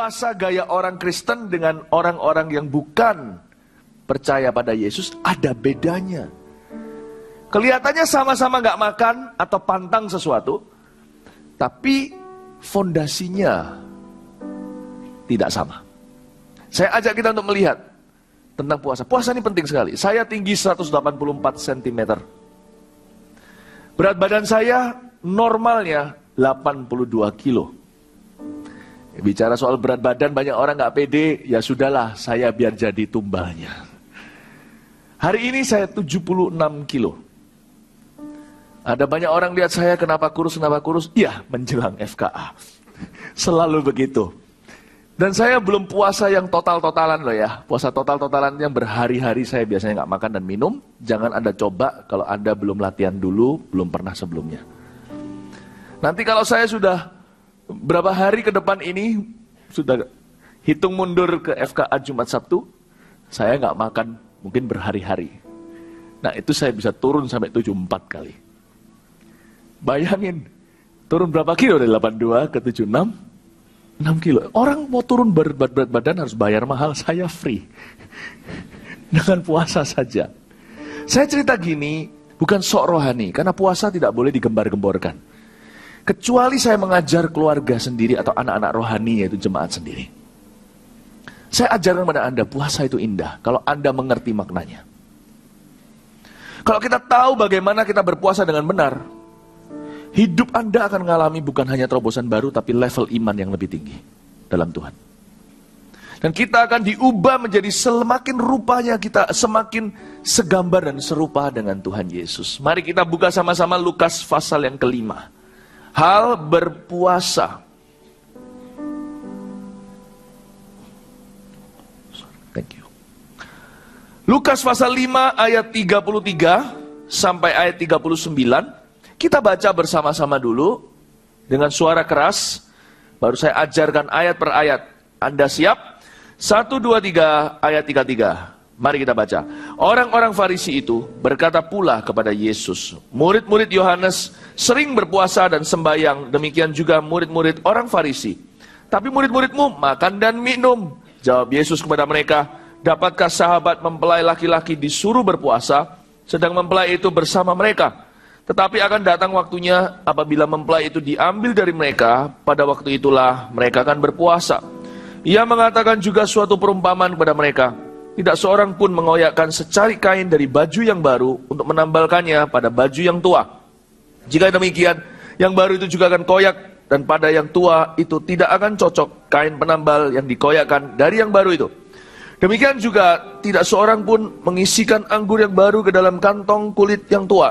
puasa gaya orang Kristen dengan orang-orang yang bukan percaya pada Yesus ada bedanya. Kelihatannya sama-sama gak makan atau pantang sesuatu, tapi fondasinya tidak sama. Saya ajak kita untuk melihat tentang puasa. Puasa ini penting sekali. Saya tinggi 184 cm. Berat badan saya normalnya 82 kilo. Bicara soal berat badan, banyak orang gak pede. Ya sudahlah, saya biar jadi tumbalnya. Hari ini saya 76 kilo. Ada banyak orang lihat saya, kenapa kurus? Ya, menjelang FKA. Selalu begitu. Dan saya belum puasa yang total-totalan loh ya. Puasa total-totalan yang berhari-hari saya biasanya gak makan dan minum. Jangan Anda coba kalau Anda belum latihan dulu, belum pernah sebelumnya. Nanti kalau saya sudah berapa hari ke depan ini, sudah hitung mundur ke FKA Jumat Sabtu, saya gak makan mungkin berhari-hari. Nah itu saya bisa turun sampai 74 kali. Bayangin, turun berapa kilo dari 82 ke 76? 6 kilo. Orang mau turun berat badan harus bayar mahal, saya free. Dengan puasa saja. Saya cerita gini, bukan sok rohani, karena puasa tidak boleh digembar-gemborkan. Kecuali saya mengajar keluarga sendiri atau anak-anak rohani, yaitu jemaat sendiri. Saya ajarkan kepada Anda, puasa itu indah, kalau Anda mengerti maknanya. Kalau kita tahu bagaimana kita berpuasa dengan benar, hidup Anda akan mengalami bukan hanya terobosan baru, tapi level iman yang lebih tinggi dalam Tuhan. Dan kita akan diubah menjadi semakin rupanya kita, semakin segambar dan serupa dengan Tuhan Yesus. Mari kita buka sama-sama Lukas pasal yang kelima. Hal berpuasa. Thank you. Lukas pasal 5 ayat 33 sampai ayat 39. Kita baca bersama-sama dulu dengan suara keras. Baru saya ajarkan ayat per ayat. Anda siap? 1, 2, 3, ayat 33. Mari kita baca. Orang-orang Farisi itu berkata pula kepada Yesus, murid-murid Yohanes sering berpuasa dan sembahyang, demikian juga murid-murid orang Farisi. Tapi murid-muridmu makan dan minum. Jawab Yesus kepada mereka, dapatkah sahabat mempelai laki-laki disuruh berpuasa, sedang mempelai itu bersama mereka? Tetapi akan datang waktunya apabila mempelai itu diambil dari mereka, pada waktu itulah mereka akan berpuasa. Ia mengatakan juga suatu perumpamaan kepada mereka. Tidak seorang pun mengoyakkan secari kain dari baju yang baru untuk menambalkannya pada baju yang tua. Jika demikian, yang baru itu juga akan koyak, dan pada yang tua itu tidak akan cocok kain penambal yang dikoyakkan dari yang baru itu. Demikian juga tidak seorang pun mengisikan anggur yang baru ke dalam kantong kulit yang tua.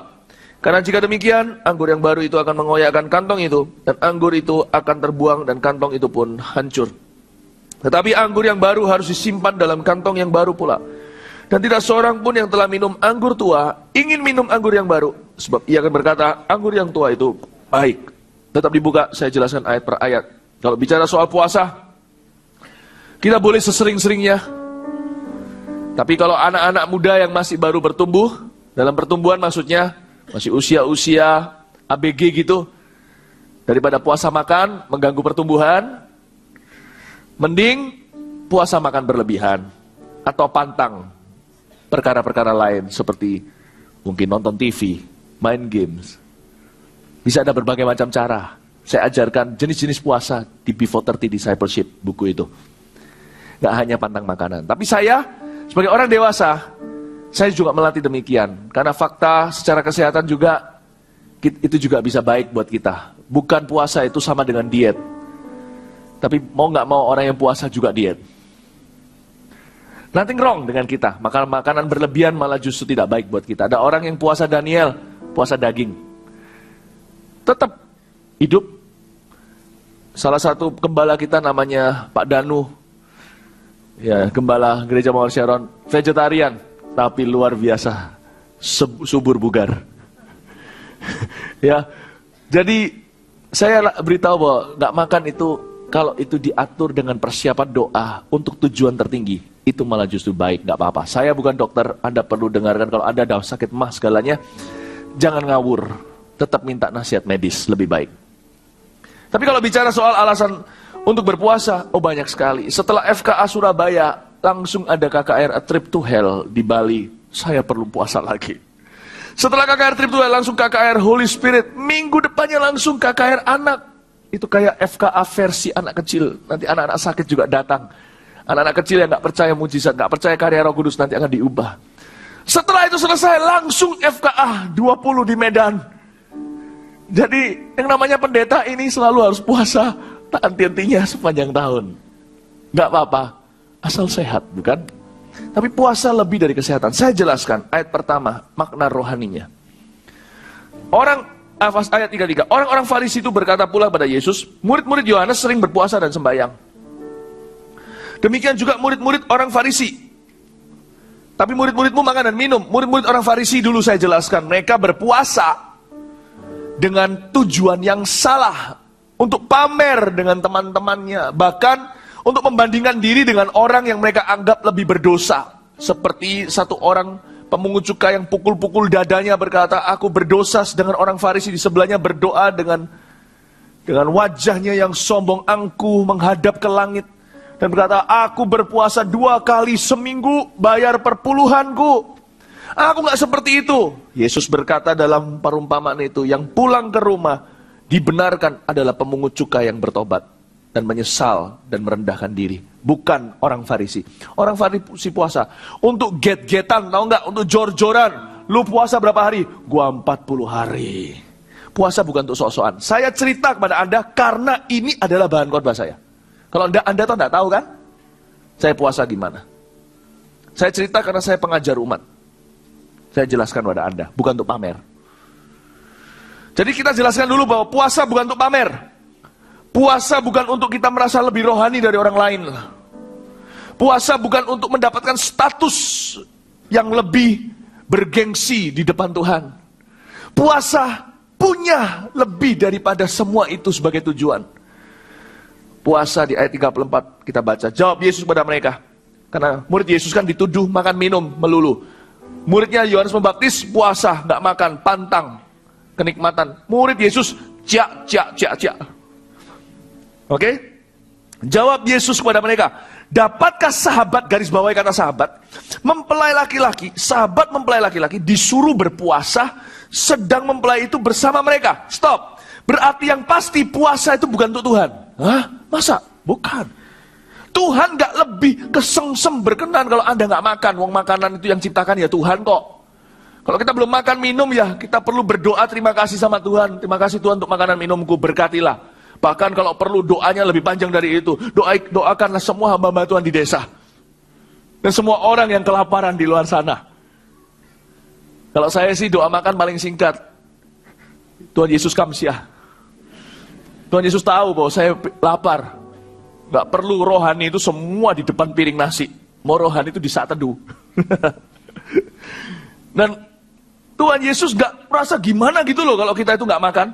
Karena jika demikian, anggur yang baru itu akan mengoyakkan kantong itu, dan anggur itu akan terbuang dan kantong itu pun hancur. Tetapi anggur yang baru harus disimpan dalam kantong yang baru pula. Dan tidak seorang pun yang telah minum anggur tua ingin minum anggur yang baru, sebab ia akan berkata, anggur yang tua itu baik. Tetap dibuka, saya jelaskan ayat per ayat. Kalau bicara soal puasa, kita boleh sesering-seringnya. Tapi kalau anak-anak muda yang masih baru bertumbuh, dalam pertumbuhan maksudnya masih usia-usia ABG gitu, daripada puasa makan mengganggu pertumbuhan, mending puasa makan berlebihan atau pantang perkara-perkara lain seperti mungkin nonton TV, main games. Bisa ada berbagai macam cara. Saya ajarkan jenis-jenis puasa di Before 30 Discipleship, buku itu. Gak hanya pantang makanan. Tapi saya sebagai orang dewasa, saya juga melatih demikian. Karena fakta secara kesehatan juga, itu juga bisa baik buat kita. Bukan puasa itu sama dengan diet. Tapi mau gak mau orang yang puasa juga diet. Nothing wrong dengan kita. Makanan berlebihan malah justru tidak baik buat kita. Ada orang yang puasa Daniel, puasa daging. Tetap hidup. Salah satu gembala kita namanya Pak Danu. Ya, gembala Gereja Mawar Sharon. Vegetarian, tapi luar biasa. Subur bugar. Ya, jadi saya beritahu bahwa gak makan itu, kalau itu diatur dengan persiapan doa untuk tujuan tertinggi, itu malah justru baik, gak apa-apa. Saya bukan dokter, Anda perlu dengarkan kalau Anda ada sakit mah segalanya, jangan ngawur, tetap minta nasihat medis, lebih baik. Tapi kalau bicara soal alasan untuk berpuasa. Oh, banyak sekali. Setelah FKA Surabaya, langsung ada KKR A Trip to Hell di Bali. Saya perlu puasa lagi. Setelah KKR Trip to Hell, langsung KKR Holy Spirit. Minggu depannya langsung KKR Anak. Itu kayak FKA versi anak kecil. Nanti anak-anak sakit juga datang. Anak-anak kecil yang gak percaya mujizat, gak percaya karya Roh Kudus, nanti akan diubah. Setelah itu selesai, langsung FKA 20 di Medan. Jadi yang namanya pendeta ini selalu harus puasa tak henti-hentinya sepanjang tahun. Gak apa-apa, asal sehat, bukan? Tapi puasa lebih dari kesehatan. Saya jelaskan ayat pertama, makna rohaninya. Ayat 33, orang-orang Farisi itu berkata pula pada Yesus, murid-murid Yohanes sering berpuasa dan sembahyang. Demikian juga murid-murid orang Farisi. Tapi murid-muridmu makan dan minum. Murid-murid orang Farisi dulu saya jelaskan, mereka berpuasa dengan tujuan yang salah. Untuk pamer dengan teman-temannya. Bahkan untuk membandingkan diri dengan orang yang mereka anggap lebih berdosa. Seperti satu orang pemungut cukai yang pukul-pukul dadanya berkata, aku berdosa, sedangkan orang Farisi di sebelahnya berdoa dengan wajahnya yang sombong angkuh menghadap ke langit. Dan berkata, aku berpuasa 2 kali seminggu, bayar perpuluhanku. Aku gak seperti itu. Yesus berkata dalam perumpamaan itu, yang pulang ke rumah, dibenarkan adalah pemungut cukai yang bertobat. Dan menyesal dan merendahkan diri. Bukan orang Farisi. Orang Farisi puasa untuk get-getan, tahu gak? Untuk jor-joran. Lu puasa berapa hari? Gua 40 hari. Puasa bukan untuk sok-sokan. Saya cerita kepada Anda karena ini adalah bahan khotbah saya. Kalau Anda tuh enggak tahu kan? Saya puasa gimana? Saya cerita karena saya pengajar umat. Saya jelaskan pada Anda, bukan untuk pamer. Jadi kita jelaskan dulu bahwa puasa bukan untuk pamer. Puasa bukan untuk kita merasa lebih rohani dari orang lain. Puasa bukan untuk mendapatkan status yang lebih bergengsi di depan Tuhan. Puasa punya lebih daripada semua itu sebagai tujuan. Puasa di ayat 34 kita baca. Jawab Yesus kepada mereka. Karena murid Yesus kan dituduh makan minum melulu. Muridnya Yohanes Pembaptis puasa, gak makan, pantang, kenikmatan. Murid Yesus ciak. Oke? Jawab Yesus kepada mereka. Dapatkah sahabat, garis bawahi kata sahabat, mempelai laki-laki, sahabat mempelai laki-laki disuruh berpuasa, sedang mempelai itu bersama mereka. Stop. Berarti yang pasti puasa itu bukan untuk Tuhan. Hah? Masa? Bukan. Tuhan gak lebih kesengsem berkenan kalau Anda gak makan. Wong makanan itu yang ciptakan ya Tuhan kok. Kalau kita belum makan minum ya kita perlu berdoa terima kasih sama Tuhan. Terima kasih Tuhan untuk makanan minumku, berkatilah. Bahkan kalau perlu doanya lebih panjang dari itu. Doakanlah semua hamba-hamba Tuhan di desa. Dan semua orang yang kelaparan di luar sana. Kalau saya sih doa makan paling singkat. Tuhan Yesus kamsiah. Tuhan Yesus tahu bahwa saya lapar. Gak perlu rohani itu semua di depan piring nasi. Mau rohani itu di saat teduh. Dan Tuhan Yesus gak merasa gimana gitu loh kalau kita itu gak makan.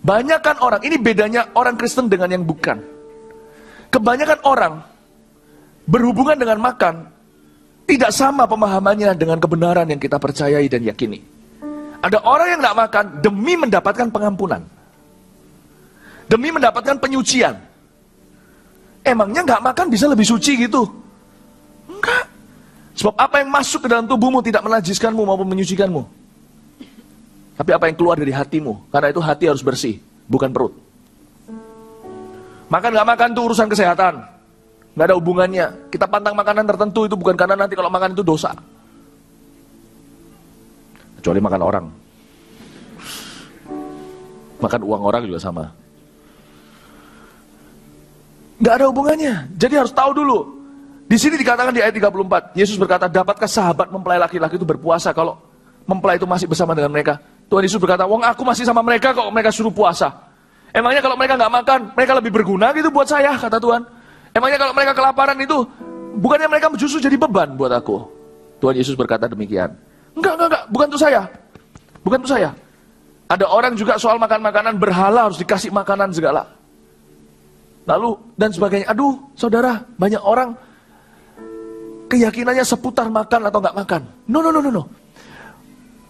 Banyakan orang, ini bedanya orang Kristen dengan yang bukan. Kebanyakan orang berhubungan dengan makan tidak sama pemahamannya dengan kebenaran yang kita percayai dan yakini. Ada orang yang gak makan demi mendapatkan pengampunan. Demi mendapatkan penyucian. Emangnya gak makan bisa lebih suci gitu? Enggak. Sebab apa yang masuk ke dalam tubuhmu tidak menajiskanmu maupun menyucikanmu. Tapi apa yang keluar dari hatimu. Karena itu hati harus bersih, bukan perut. Makan gak makan itu urusan kesehatan. Gak ada hubungannya. Kita pantang makanan tertentu itu bukan karena nanti kalau makan itu dosa. Kecuali makan orang. Makan uang orang juga sama. Gak ada hubungannya. Jadi harus tahu dulu. Di sini dikatakan di ayat 34, Yesus berkata, dapatkah sahabat mempelai laki-laki itu berpuasa kalau mempelai itu masih bersama dengan mereka? Tuhan Yesus berkata, wong aku masih sama mereka kok mereka suruh puasa. Emangnya kalau mereka gak makan, mereka lebih berguna gitu buat saya, kata Tuhan. Emangnya kalau mereka kelaparan itu, bukannya mereka justru jadi beban buat aku? Tuhan Yesus berkata demikian. Enggak, bukan untuk saya. Bukan untuk saya. Ada orang juga soal makan makanan berhala harus dikasih makanan segala. Lalu dan sebagainya. Aduh, saudara, banyak orang keyakinannya seputar makan atau nggak makan. No.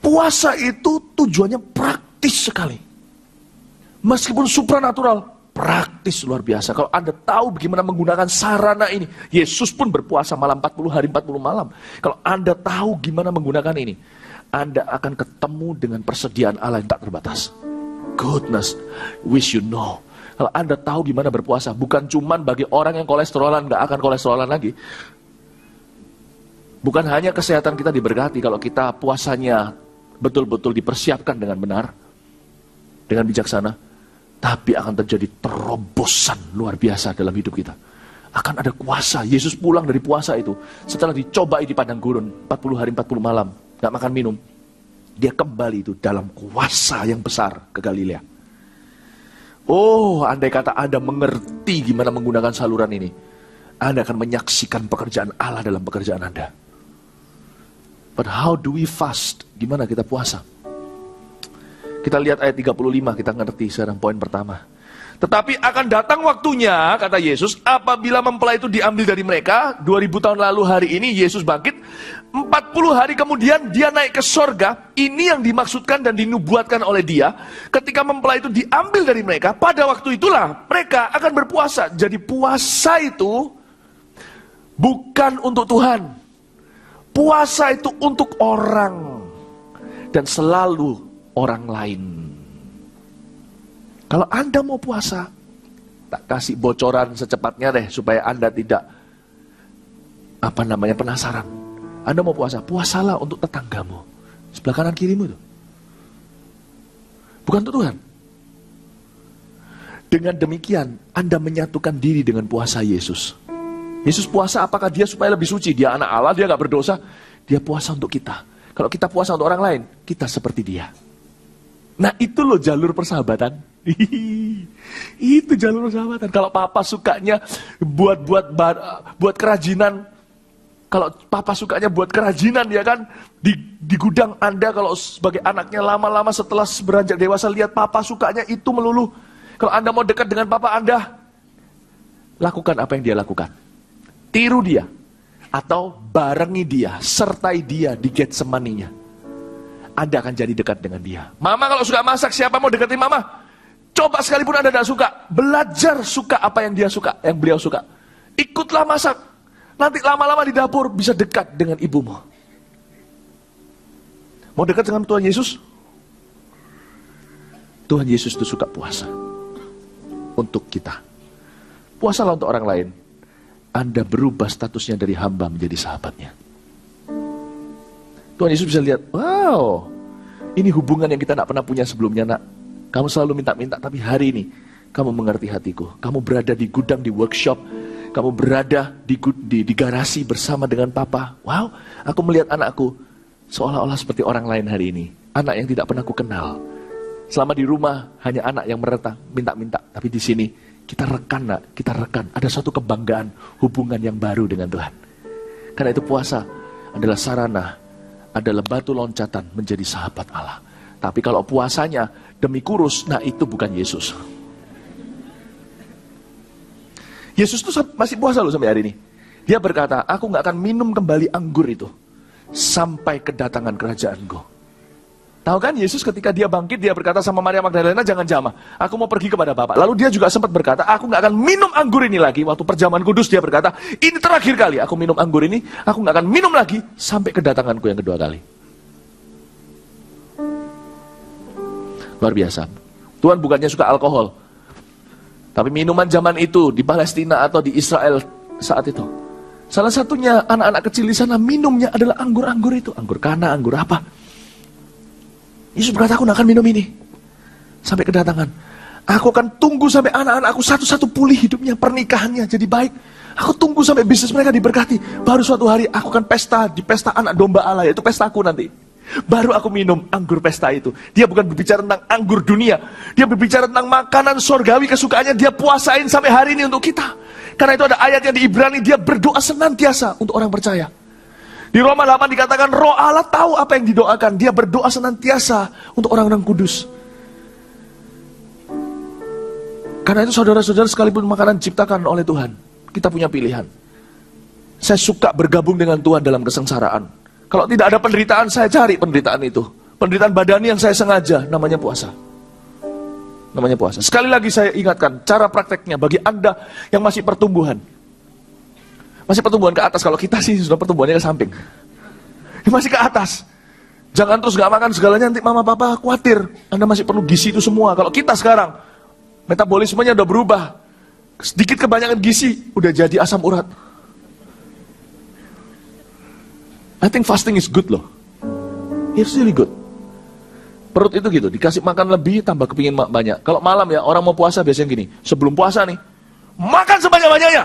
Puasa itu tujuannya praktis sekali. Meskipun supranatural, praktis luar biasa. Kalau Anda tahu bagaimana menggunakan sarana ini, Yesus pun berpuasa malam 40 hari 40 malam. Kalau Anda tahu gimana menggunakan ini, Anda akan ketemu dengan persediaan Allah yang tak terbatas. Goodness, wish you know. Kalau Anda tahu gimana berpuasa, bukan cuman bagi orang yang kolesterolan, gak akan kolesterolan lagi. Bukan hanya kesehatan kita diberkati kalau kita puasanya betul-betul dipersiapkan dengan benar, dengan bijaksana. Tapi akan terjadi terobosan luar biasa dalam hidup kita. Akan ada kuasa. Yesus pulang dari puasa itu, setelah dicobai di padang gurun 40 hari 40 malam, gak makan minum, dia kembali itu dalam kuasa yang besar ke Galilea. Oh, andai kata Anda mengerti gimana menggunakan saluran ini, Anda akan menyaksikan pekerjaan Allah dalam pekerjaan Anda. But how do we fast? Gimana kita puasa? Kita lihat ayat 35, kita ngerti sekarang poin pertama. Tetapi akan datang waktunya, kata Yesus, apabila mempelai itu diambil dari mereka. 2000 tahun lalu hari ini Yesus bangkit, 40 hari kemudian dia naik ke sorga. Ini yang dimaksudkan dan dinubuatkan oleh dia. Ketika mempelai itu diambil dari mereka, pada waktu itulah mereka akan berpuasa. Jadi puasa itu bukan untuk Tuhan. Puasa itu untuk orang. Dan selalu orang lain. Kalau Anda mau puasa, tak kasih bocoran secepatnya deh, supaya Anda tidak penasaran. Anda mau puasa, puasalah untuk tetanggamu, sebelah kanan kirimu itu. Bukan untuk Tuhan. Dengan demikian, Anda menyatukan diri dengan puasa Yesus. Yesus puasa apakah dia supaya lebih suci? Dia anak Allah, dia gak berdosa. Dia puasa untuk kita. Kalau kita puasa untuk orang lain, kita seperti dia. Nah itu loh jalur persahabatan. Itu jalur persahabatan. Kalau papa sukanya buat kerajinan, kalau papa sukanya buat kerajinan ya kan, di gudang Anda kalau sebagai anaknya lama-lama setelah beranjak dewasa lihat papa sukanya itu melulu. Kalau Anda mau dekat dengan papa Anda, lakukan apa yang dia lakukan. Tiru dia atau barengi dia, sertai dia di Getsemaninya. Anda akan jadi dekat dengan dia. Mama kalau suka masak, siapa mau deketin mama? Coba sekalipun Anda tidak suka, belajar suka apa yang dia suka, yang beliau suka. Ikutlah masak. Nanti lama-lama di dapur bisa dekat dengan ibumu. Mau dekat dengan Tuhan Yesus? Tuhan Yesus itu suka puasa. Untuk kita. Puasalah untuk orang lain. Anda berubah statusnya dari hamba menjadi sahabatnya. Tuhan Yesus bisa lihat, wow, ini hubungan yang kita tidak pernah punya sebelumnya nak. Kamu selalu minta-minta, tapi hari ini kamu mengerti hatiku. Kamu berada di gudang, di workshop. Kamu berada di garasi bersama dengan papa. Wow, aku melihat anakku seolah-olah seperti orang lain hari ini. Anak yang tidak pernah ku kenal. Selama di rumah hanya anak yang meretang, minta-minta. Tapi di sini kita rekan nak, kita rekan. Ada suatu kebanggaan, hubungan yang baru dengan Tuhan. Karena itu puasa adalah sarana, adalah batu loncatan menjadi sahabat Allah. Tapi kalau puasanya demi kurus, nah itu bukan Yesus. Yesus tuh masih puasa loh sampai hari ini. Dia berkata, aku gak akan minum kembali anggur itu sampai kedatangan kerajaanku. Tahu kan Yesus ketika dia bangkit, dia berkata sama Maria Magdalena, jangan jamah, aku mau pergi kepada Bapa. Lalu dia juga sempat berkata, aku gak akan minum anggur ini lagi. Waktu perjamuan kudus dia berkata, ini terakhir kali aku minum anggur ini, aku gak akan minum lagi sampai kedatanganku yang kedua kali. Luar biasa. Tuhan bukannya suka alkohol, tapi minuman zaman itu di Palestina atau di Israel saat itu, salah satunya anak-anak kecil di sana minumnya adalah anggur-anggur itu, anggur kana, anggur apa. Yesus berkata, aku gak akan minum ini sampai kedatangan. Aku akan tunggu sampai anak-anakku satu-satu pulih hidupnya, pernikahannya jadi baik. Aku tunggu sampai bisnis mereka diberkati. Baru suatu hari aku akan pesta, di pesta anak domba Allah, yaitu pestaku nanti. Baru aku minum anggur pesta itu. Dia bukan berbicara tentang anggur dunia. Dia berbicara tentang makanan sorgawi kesukaannya. Dia puasain sampai hari ini untuk kita. Karena itu ada ayat yang di Ibrani, dia berdoa senantiasa untuk orang percaya. Di Roma 8 dikatakan Roh Allah tahu apa yang didoakan. Dia berdoa senantiasa untuk orang-orang kudus. Karena itu saudara-saudara, sekalipun makanan diciptakan oleh Tuhan, kita punya pilihan. Saya suka bergabung dengan Tuhan dalam kesengsaraan. Kalau tidak ada penderitaan, saya cari penderitaan itu. Penderitaan badani yang saya sengaja, namanya puasa. namanya puasa. Sekali lagi saya ingatkan, cara prakteknya bagi Anda yang masih pertumbuhan. Masih pertumbuhan ke atas, kalau kita sih sudah pertumbuhannya ke samping. Masih ke atas. Jangan terus gak makan segalanya, nanti mama papa khawatir. Anda masih perlu gizi itu semua. Kalau kita sekarang, metabolismenya udah berubah. Sedikit kebanyakan gizi, udah jadi asam urat. I think fasting is good loh. It's really good. Perut itu gitu, dikasih makan lebih, tambah kepingin banyak. Kalau malam ya, orang mau puasa biasanya gini, sebelum puasa nih, makan sebanyak-banyaknya.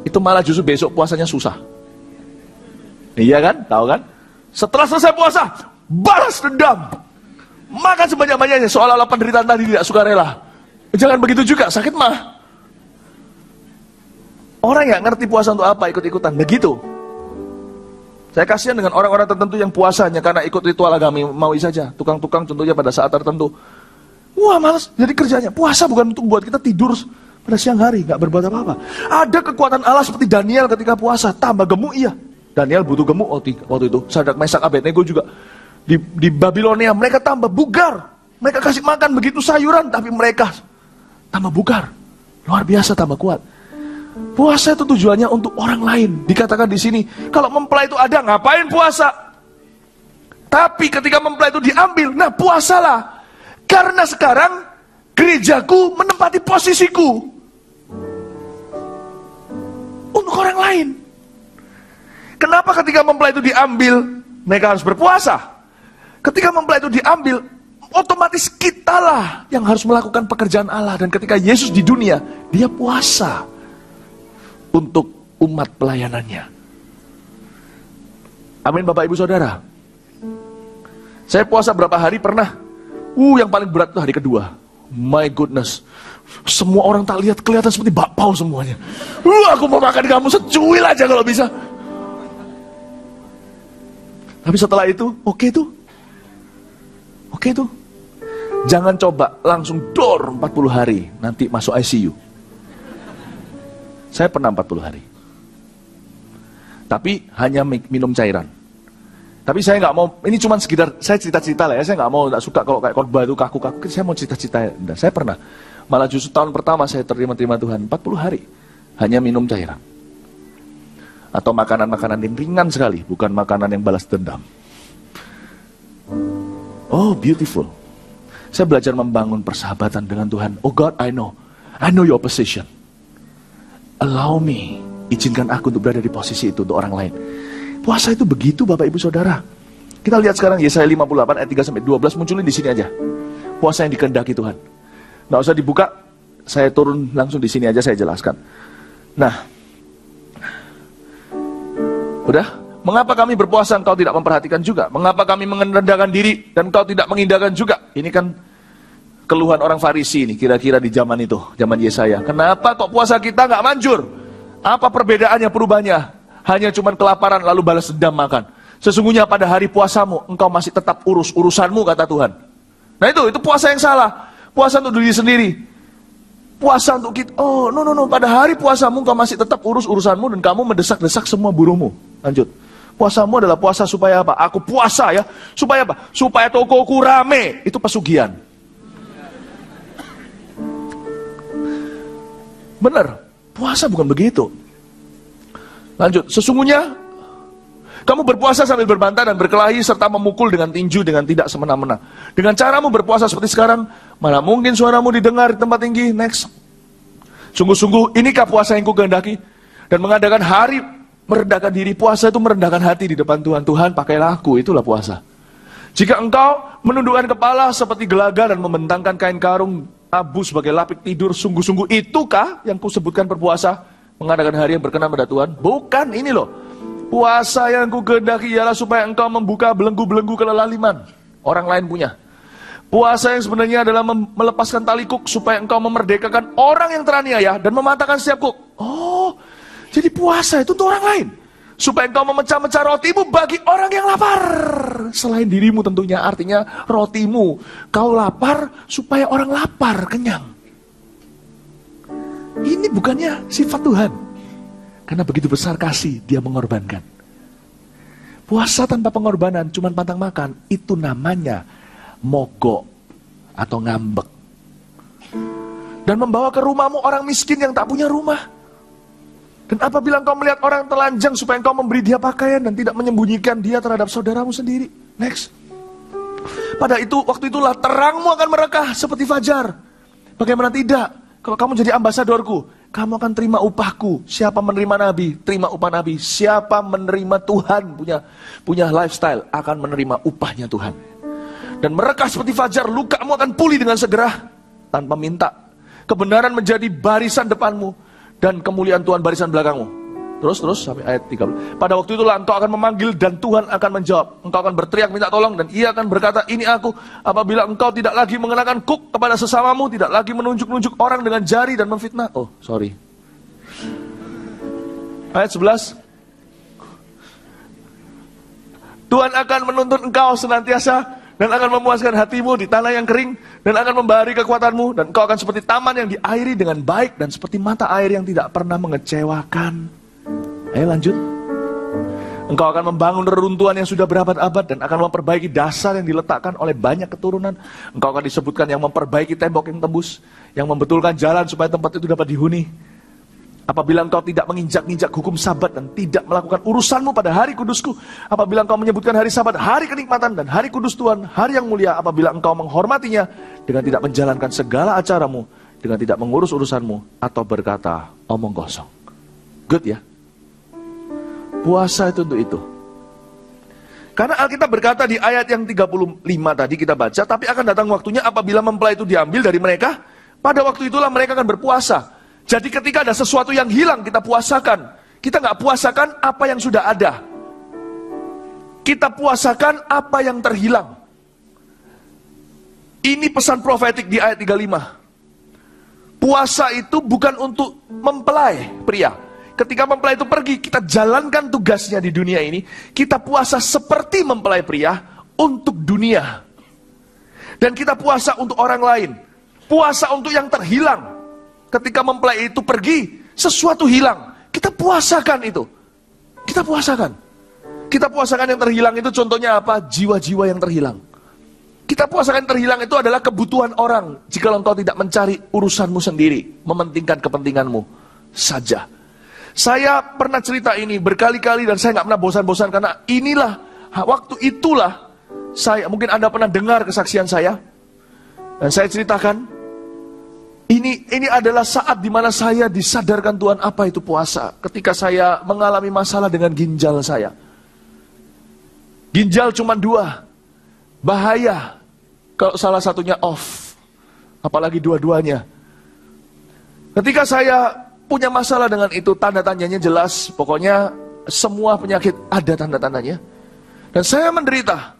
Itu malah justru besok puasanya susah. Iya kan? Tahu kan? Setelah selesai puasa, balas dendam. Makan sebanyak-banyaknya, seolah-olah penderitaan tadi tidak sukarela. Jangan begitu juga, sakit mah. Orang yang ngerti puasa untuk apa, ikut-ikutan. Begitu. Saya kasihan dengan orang-orang tertentu yang puasanya karena ikut ritual agamawi saja. Tukang-tukang contohnya pada saat tertentu. Wah malas, jadi kerjanya. Puasa bukan untuk buat kita tidur pada siang hari, gak berbuat apa-apa. Ada kekuatan Allah seperti Daniel ketika puasa, tambah gemuk iya. Daniel butuh gemuk waktu itu. Sadrak Mesak Abednego juga. Di Babilonia mereka tambah bugar. Mereka kasih makan begitu sayuran, tapi mereka tambah bugar. Luar biasa tambah kuat. Puasa itu tujuannya untuk orang lain. Dikatakan di sini, kalau mempelai itu ada, ngapain puasa? Tapi ketika mempelai itu diambil, nah puasalah. Karena sekarang gerejaku menempati posisiku untuk orang lain. Kenapa ketika mempelai itu diambil, mereka harus berpuasa? Ketika mempelai itu diambil, otomatis kitalah yang harus melakukan pekerjaan Allah. Dan ketika Yesus di dunia, dia puasa untuk umat pelayanannya. Amin Bapak Ibu Saudara. Saya puasa berapa hari pernah. Yang paling berat itu hari kedua. My goodness. Semua orang tak lihat kelihatan seperti bakpao semuanya. Aku mau makan kamu secuil aja kalau bisa. Tapi setelah itu, oke tuh. Jangan coba langsung dor 40 hari. Nanti masuk ICU. Saya pernah 40 hari. Tapi hanya minum cairan. Tapi saya nggak mau, ini cuma sekedar, saya cerita-cerita lah ya, saya nggak mau, nggak suka kalau kayak khotbah itu kaku-kaku, saya mau cerita-cerita. Saya pernah, malah justru tahun pertama saya terima Tuhan, 40 hari, hanya minum cairan. Atau makanan-makanan yang ringan sekali, bukan makanan yang balas dendam. Oh, beautiful. Saya belajar membangun persahabatan dengan Tuhan. Oh God, I know your position. Allow me, izinkan aku untuk berada di posisi itu untuk orang lain. Puasa itu begitu Bapak Ibu Saudara. Kita lihat sekarang Yesaya 58 ayat 3-12 munculin di sini aja. Puasa yang dikehendaki Tuhan. Nggak usah dibuka, saya turun langsung di sini aja saya jelaskan. Nah, udah? Mengapa kami berpuasa engkau tidak memperhatikan juga? Mengapa kami merendahkan diri dan engkau tidak mengindahkan juga? Ini kan keluhan orang Farisi ini kira-kira di zaman itu, zaman Yesaya. Kenapa kok puasa kita nggak manjur? Apa perbedaannya, perubahannya? Hanya cuma kelaparan lalu balas dendam makan. Sesungguhnya pada hari puasamu engkau masih tetap urus urusanmu kata Tuhan. Nah itu puasa yang salah. Puasa untuk diri sendiri. Puasa untuk kita. Oh no. Pada hari puasamu engkau masih tetap urus urusanmu dan kamu mendesak-desak semua buruhmu. Lanjut. Puasamu adalah puasa supaya apa? Aku puasa ya. Supaya apa? Supaya tokoku rame. Itu pesugihan. Benar. Puasa bukan begitu. Lanjut. Sesungguhnya kamu berpuasa sambil berbantah dan berkelahi serta memukul dengan tinju dengan tidak semena-mena. Dengan caramu berpuasa seperti sekarang, mana mungkin suaramu didengar di tempat tinggi. Next. Sungguh-sungguh inikah puasa yang kukehendaki? Dan mengadakan hari merendahkan diri. Puasa itu merendahkan hati di depan Tuhan. Tuhan pakailah aku, itulah puasa. Jika engkau menundukkan kepala seperti gelagar dan membentangkan kain karung abu sebagai lapik tidur, sungguh-sungguh itukah yang kusebutkan berpuasa? Mengadakan hari yang berkenan pada Tuhan? Bukan, ini loh. Puasa yang kukehendaki ialah supaya engkau membuka belenggu-belenggu kelaliman. Orang lain punya. Puasa yang sebenarnya adalah melepaskan tali kuk supaya engkau memerdekakan orang yang teraniaya dan mematahkan setiap kuk. Oh, jadi puasa itu untuk orang lain. Supaya engkau memecah-mecah rotimu bagi orang yang lapar. Selain dirimu tentunya, artinya rotimu. Kau lapar supaya orang lapar, kenyang. Ini bukannya sifat Tuhan. Karena begitu besar kasih, dia mengorbankan. Puasa tanpa pengorbanan, cuma pantang makan, itu namanya mogok atau ngambek. dan membawa ke rumahmu orang miskin yang tak punya rumah. Dan apabila engkau melihat orang telanjang, supaya engkau memberi dia pakaian dan tidak menyembunyikan dia terhadap saudaramu sendiri. Next. Waktu itulah terangmu akan merekah seperti fajar. Bagaimana tidak? Kalau kamu jadi ambasadorku, kamu akan terima upahku. Siapa menerima nabi, terima upah nabi. Siapa menerima Tuhan, punya lifestyle, akan menerima upahnya Tuhan. Dan merekah seperti fajar, lukamu akan pulih dengan segera, tanpa minta. Kebenaran menjadi barisan depanmu, dan kemuliaan Tuhan barisan belakangmu. Terus sampai ayat 30. Pada waktu itulah engkau akan memanggil dan Tuhan akan menjawab. Engkau akan berteriak minta tolong dan ia akan berkata, ini aku. Apabila engkau tidak lagi mengenakan kuk kepada sesamamu, tidak lagi menunjuk-nunjuk orang dengan jari dan memfitnah. Ayat 11. Tuhan akan menuntun engkau senantiasa dan akan memuaskan hatimu di tanah yang kering dan akan memberi kekuatanmu, dan engkau akan seperti taman yang diairi dengan baik dan seperti mata air yang tidak pernah mengecewakan. Ayo lanjut. Engkau akan membangun reruntuhan yang sudah berabad-abad dan akan memperbaiki dasar yang diletakkan oleh banyak keturunan. Engkau akan disebutkan yang memperbaiki tembok yang tembus, yang membetulkan jalan supaya tempat itu dapat dihuni. Apabila engkau tidak menginjak-injak hukum sabat dan tidak melakukan urusanmu pada hari kudusku, apabila engkau menyebutkan hari sabat, hari kenikmatan dan hari kudus Tuhan, hari yang mulia, apabila engkau menghormatinya dengan tidak menjalankan segala acaramu, dengan tidak mengurus urusanmu, atau berkata omong kosong. Good ya? Puasa itu untuk itu. Karena Alkitab berkata di ayat yang 35 tadi kita baca, tapi akan datang waktunya apabila mempelai itu diambil dari mereka, pada waktu itulah mereka akan berpuasa. Jadi ketika ada sesuatu yang hilang, kita puasakan. Kita nggak puasakan apa yang sudah ada. Kita puasakan apa yang terhilang. Ini pesan profetik di ayat 35. Puasa itu bukan untuk mempelai pria. Ketika mempelai itu pergi, kita jalankan tugasnya di dunia ini. Kita puasa seperti mempelai pria untuk dunia. Dan kita puasa untuk orang lain. Puasa untuk yang terhilang. Ketika mempelai itu pergi, sesuatu hilang. Kita puasakan itu. Kita puasakan. Kita puasakan yang terhilang itu contohnya apa? Jiwa-jiwa yang terhilang. Kita puasakan yang terhilang itu adalah kebutuhan orang. Jika engkau tidak mencari urusanmu sendiri, mementingkan kepentinganmu saja. Saya pernah cerita ini berkali-kali dan saya nggak pernah bosan-bosan karena inilah waktu itulah saya, mungkin Anda pernah dengar kesaksian saya dan saya ceritakan ini adalah saat dimana saya disadarkan Tuhan apa itu puasa. Ketika saya mengalami masalah dengan ginjal saya, ginjal cuma 2, bahaya kalau salah satunya off, apalagi dua-duanya. Ketika saya punya masalah dengan itu, tanda tanyanya jelas. Pokoknya semua penyakit ada tanda-tandanya. Dan saya menderita.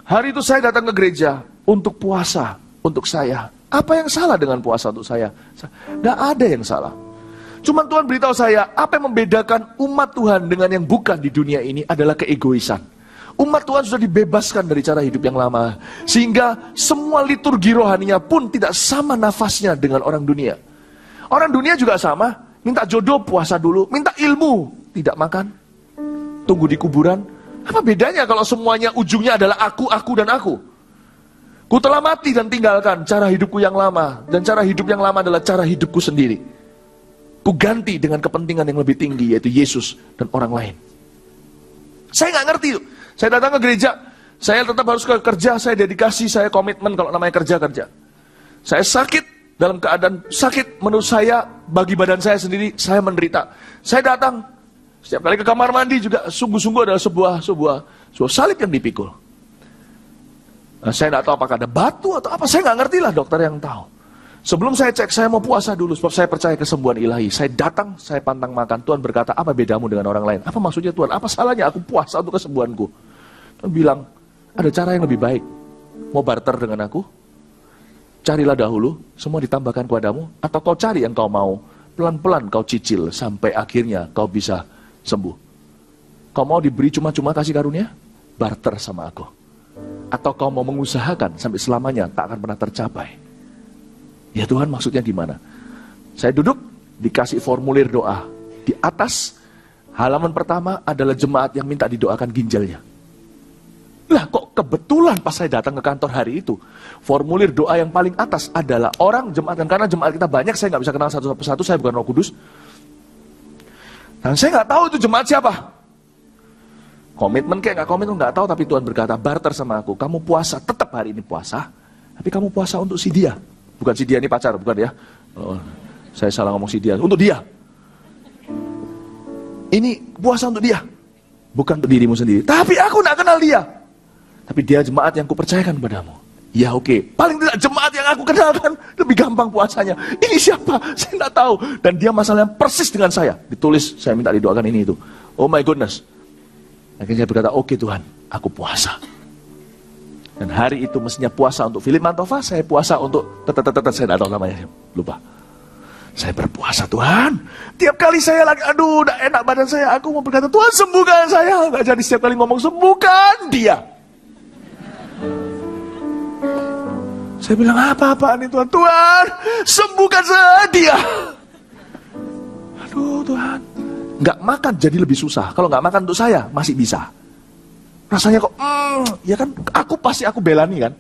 Hari itu saya datang ke gereja untuk puasa untuk saya. Apa yang salah dengan puasa untuk saya? Nggak ada yang salah. Cuma Tuhan beritahu saya, apa yang membedakan umat Tuhan dengan yang bukan di dunia ini adalah keegoisan. Umat Tuhan sudah dibebaskan dari cara hidup yang lama. Sehingga semua liturgi rohaninya pun tidak sama nafasnya dengan orang dunia. Orang dunia juga sama, minta jodoh puasa dulu, minta ilmu tidak makan, tunggu di kuburan. Apa bedanya kalau semuanya ujungnya adalah aku, dan aku? Ku telah mati dan tinggalkan cara hidupku yang lama, dan cara hidup yang lama adalah cara hidupku sendiri. Ku ganti dengan kepentingan yang lebih tinggi, yaitu Yesus dan orang lain. Saya nggak ngerti. Saya datang ke gereja, saya tetap harus kerja, saya dedikasi, saya komitmen kalau namanya kerja. Saya sakit. Dalam keadaan sakit, menurut saya, bagi badan saya sendiri, saya menderita. Saya datang, setiap kali ke kamar mandi juga, sungguh-sungguh adalah sebuah salib yang dipikul. Nah, saya tidak tahu apakah ada batu atau apa, saya nggak ngerti lah, dokter yang tahu. Sebelum saya cek, saya mau puasa dulu, sebab saya percaya kesembuhan ilahi. Saya datang, saya pantang makan. Tuhan berkata, apa bedamu dengan orang lain? Apa maksudnya Tuhan? Apa salahnya aku puasa untuk kesembuhanku? Tuhan bilang, ada cara yang lebih baik. Mau barter dengan aku? Carilah dahulu, semua ditambahkan kepadamu, atau kau cari yang kau mau, pelan-pelan kau cicil, sampai akhirnya kau bisa sembuh. Kau mau diberi cuma-cuma kasih karunia? Barter sama aku. Atau kau mau mengusahakan sampai selamanya tak akan pernah tercapai? Ya Tuhan, maksudnya gimana? Saya duduk, dikasih formulir doa. Di atas, halaman pertama adalah jemaat yang minta didoakan ginjalnya. Lah kok kebetulan pas saya datang ke kantor hari itu, formulir doa yang paling atas adalah orang jemaat. Dan karena jemaat kita banyak, saya nggak bisa kenal satu persatu, saya bukan Roh Kudus. Dan saya nggak tahu itu jemaat siapa. Komitmen kayak nggak komitmen nggak tahu, tapi Tuhan berkata, barter sama aku, kamu puasa, tetap hari ini puasa, tapi kamu puasa untuk si dia. Bukan si dia ini pacar, bukan ya. Oh, saya salah ngomong si dia, untuk dia. Ini puasa untuk dia, bukan untuk dirimu sendiri. Tapi aku nggak kenal dia. Tapi dia jemaat yang kupercayakan kepadamu. Ya oke. Paling tidak jemaat yang aku kenalkan lebih gampang puasanya. Ini siapa? Saya nggak tahu. Dan dia masalahnya persis dengan saya. Ditulis, saya minta didoakan ini itu. Oh my goodness. Akhirnya saya berkata, oke Tuhan, aku puasa. Dan hari itu mestinya puasa untuk Philip Mantova, saya puasa untuk saya nggak tahu namanya, lupa. Saya berpuasa, Tuhan. Tiap kali saya lagi, aduh, udah enak badan saya, aku mau berkata, Tuhan sembuhkan saya. Nggak jadi setiap kali ngomong, sembuhkan dia. Saya bilang, apa-apaan itu Tuhan? Tuhan, sembuhkan saya dia. Aduh Tuhan. Nggak makan jadi lebih susah. Kalau nggak makan untuk saya, masih bisa. Rasanya kok, ya kan, aku belani kan.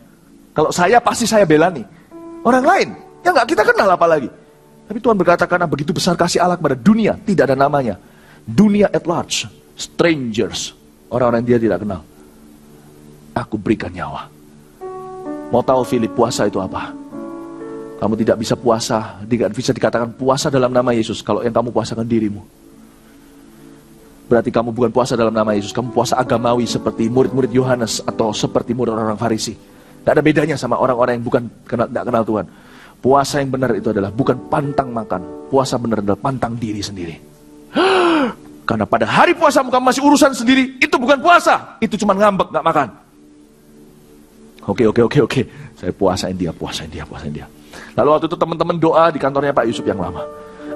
Kalau saya pasti saya belani. Orang lain, ya nggak, kita kenal apa lagi. Tapi Tuhan berkata, karena begitu besar kasih Allah kepada dunia, tidak ada namanya. Dunia at large, strangers, orang-orang yang dia tidak kenal. Aku berikan nyawa. Mau tahu Philip, puasa itu apa? Kamu tidak bisa puasa, tidak bisa dikatakan puasa dalam nama Yesus kalau yang kamu puasakan dirimu. Berarti kamu bukan puasa dalam nama Yesus, kamu puasa agamawi seperti murid-murid Yohanes atau seperti murid orang-orang Farisi. Tidak ada bedanya sama orang-orang yang tidak kenal Tuhan. Puasa yang benar itu adalah bukan pantang makan. Puasa benar adalah pantang diri sendiri. Karena pada hari puasamu kamu masih urusan sendiri, itu bukan puasa. Itu cuma ngambek, gak makan. Oke. Saya puasain dia. Lalu waktu itu teman-teman doa di kantornya Pak Yusuf yang lama.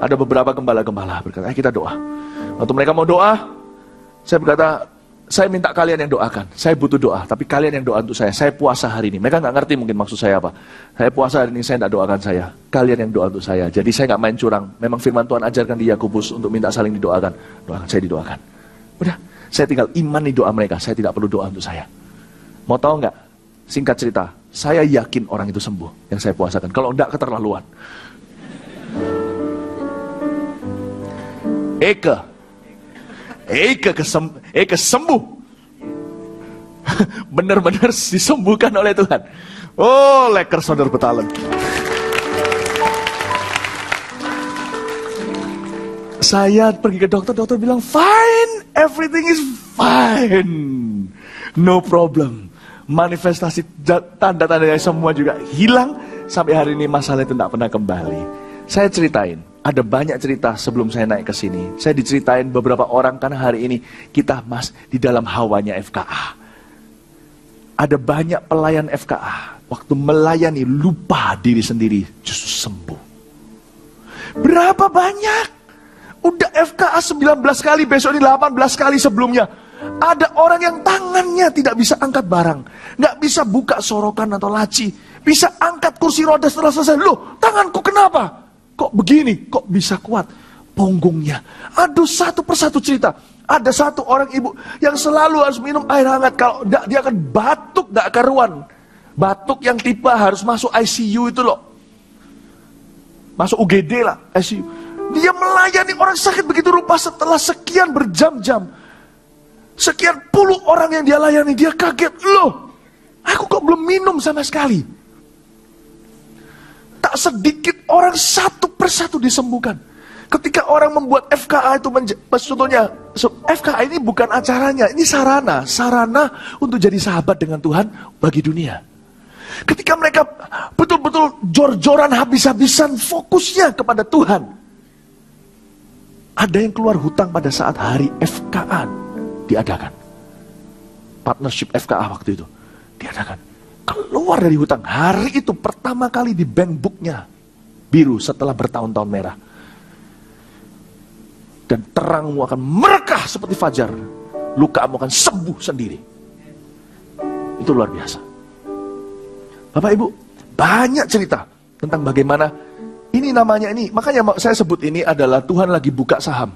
Ada beberapa gembala-gembala berkata, kita doa. Waktu mereka mau doa, saya berkata, saya minta kalian yang doakan. Saya butuh doa, tapi kalian yang doa untuk saya. Saya puasa hari ini. Mereka nggak ngerti mungkin maksud saya apa. Saya puasa hari ini, saya nggak doakan saya. Kalian yang doa untuk saya. Jadi saya nggak main curang. Memang firman Tuhan ajarkan di Yakobus untuk minta saling didoakan. Doakan, saya didoakan. Udah, saya tinggal iman di doa mereka. Saya tidak perlu doa untuk saya. Mau tahu nggak? Singkat cerita, saya yakin orang itu sembuh yang saya puasakan. Kalau enggak, keterlaluan. Eke sembuh. Benar-benar disembuhkan oleh Tuhan. Oh, leker saudara Betalen. Saya pergi ke dokter bilang, fine, everything is fine. No problem. Manifestasi tanda-tandanya semua juga hilang. Sampai hari ini masalah itu tidak pernah kembali. Saya ceritain, ada banyak cerita sebelum saya naik ke sini. Saya diceritain beberapa orang karena hari ini kita di dalam hawanya FKA. Ada banyak pelayan FKA, waktu melayani lupa diri sendiri, justru sembuh. Berapa banyak? Udah FKA 19 kali, besok ini 18 kali sebelumnya. Ada orang yang tangannya tidak bisa angkat barang, nggak bisa buka sorokan atau laci, bisa angkat kursi roda setelah selesai. Loh, tanganku kenapa? Kok begini? Kok bisa kuat? Punggungnya. Aduh, satu persatu cerita. Ada satu orang ibu yang selalu harus minum air hangat. Kalau enggak, dia akan batuk, enggak karuan. Batuk yang tipe harus masuk ICU itu loh. Masuk UGD lah, ICU. Dia melayani orang sakit begitu rupa setelah sekian berjam-jam. Sekian puluh orang yang dia layani, dia kaget. Loh, aku kok belum minum sama sekali. Tak sedikit orang satu persatu disembuhkan. Ketika orang membuat FKA itu, sebetulnya FKA ini bukan acaranya, ini sarana untuk jadi sahabat dengan Tuhan bagi dunia. Ketika mereka betul-betul jor-joran habis-habisan fokusnya kepada Tuhan, ada yang keluar hutang pada saat hari FKA diadakan. Partnership FKA waktu itu diadakan. Keluar dari hutang. Hari itu pertama kali di bank booknya biru setelah bertahun-tahun merah. Dan terangmu akan merekah seperti fajar. Lukamu akan sembuh sendiri. Itu luar biasa. Bapak Ibu, banyak cerita tentang bagaimana ini namanya ini. Makanya saya sebut ini adalah Tuhan lagi buka saham.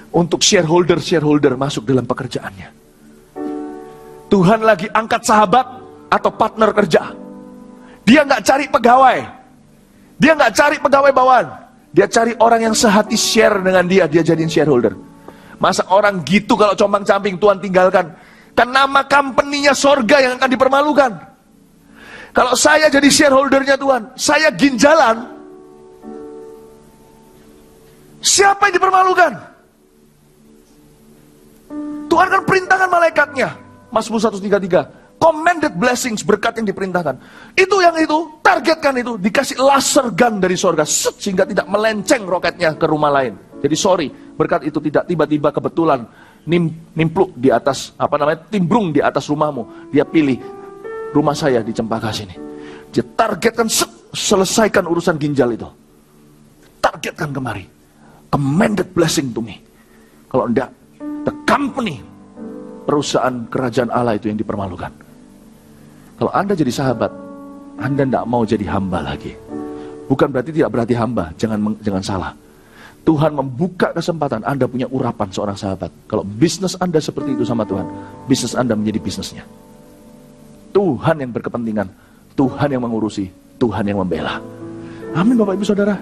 Untuk shareholder masuk dalam pekerjaannya. Tuhan lagi angkat sahabat atau partner kerja. Dia nggak cari pegawai. Dia nggak cari pegawai bawahan. Dia cari orang yang sehati share dengan dia jadiin shareholder. Masa orang gitu kalau compang-camping Tuhan tinggalkan? Kan nama company-nya sorga yang akan dipermalukan. Kalau saya jadi shareholdernya Tuhan, saya ginjalan, siapa yang dipermalukan? Tuhan kan perintahkan malaikatnya. Mazmur 133, commanded blessings, berkat yang diperintahkan. Itu yang itu, targetkan itu, dikasih laser gun dari sorga, sehingga tidak melenceng roketnya ke rumah lain. Jadi sorry, berkat itu tidak tiba-tiba kebetulan nimpluk di atas, timbrung di atas rumahmu. Dia pilih, rumah saya di Cempaka sini. Dia targetkan, selesaikan urusan ginjal itu. Targetkan kemari. Commanded blessing to me. Kalau enggak, the company, perusahaan kerajaan Allah itu yang dipermalukan. Kalau Anda jadi sahabat, Anda tidak mau jadi hamba lagi. Bukan berarti tidak berarti hamba, jangan salah. Tuhan membuka kesempatan, Anda punya urapan seorang sahabat. Kalau bisnis Anda seperti itu sama Tuhan, bisnis Anda menjadi bisnisnya. Tuhan yang berkepentingan, Tuhan yang mengurusi, Tuhan yang membela. Amin Bapak Ibu Saudara.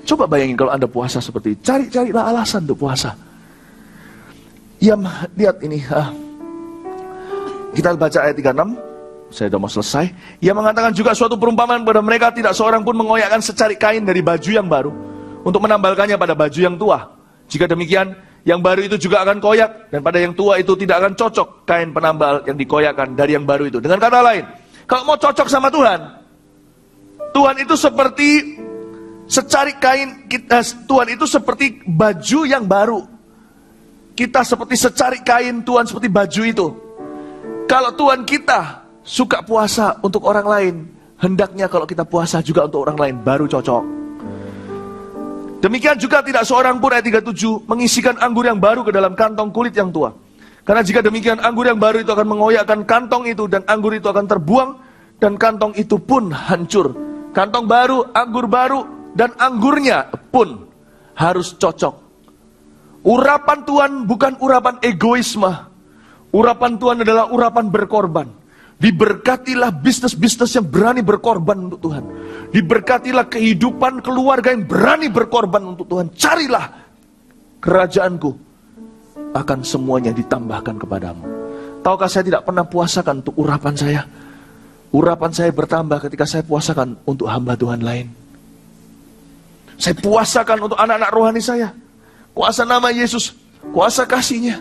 Coba bayangin kalau Anda puasa seperti itu, carilah alasan untuk puasa. Ya, lihat ini, kita baca ayat 36, saya sudah mau selesai. Ia mengatakan juga suatu perumpamaan kepada mereka, tidak seorang pun mengoyakkan secarik kain dari baju yang baru untuk menambalkannya pada baju yang tua. Jika demikian, yang baru itu juga akan koyak, dan pada yang tua itu tidak akan cocok kain penambal yang dikoyakkan dari yang baru itu. Dengan kata lain, kalau mau cocok sama Tuhan, Tuhan itu seperti secarik kain, Tuhan itu seperti baju yang baru. Kita seperti secarik kain, Tuhan seperti baju itu. Kalau Tuhan kita suka puasa untuk orang lain, hendaknya kalau kita puasa juga untuk orang lain, baru cocok. Demikian juga tidak seorang pun, ayat 37, mengisikan anggur yang baru ke dalam kantong kulit yang tua. Karena jika demikian, anggur yang baru itu akan mengoyakkan kantong itu, dan anggur itu akan terbuang, dan kantong itu pun hancur. Kantong baru, anggur baru, dan anggurnya pun harus cocok. Urapan Tuhan bukan urapan egoisme. Urapan Tuhan adalah urapan berkorban. Diberkatilah bisnis-bisnis yang berani berkorban untuk Tuhan. Diberkatilah kehidupan keluarga yang berani berkorban untuk Tuhan. Carilah kerajaanku, akan semuanya ditambahkan kepadamu. Tahukah saya tidak pernah puasakan untuk urapan saya. Urapan saya bertambah ketika saya puasakan untuk hamba Tuhan lain. Saya puasakan untuk anak-anak rohani saya. Kuasa nama Yesus, kuasa kasih-Nya.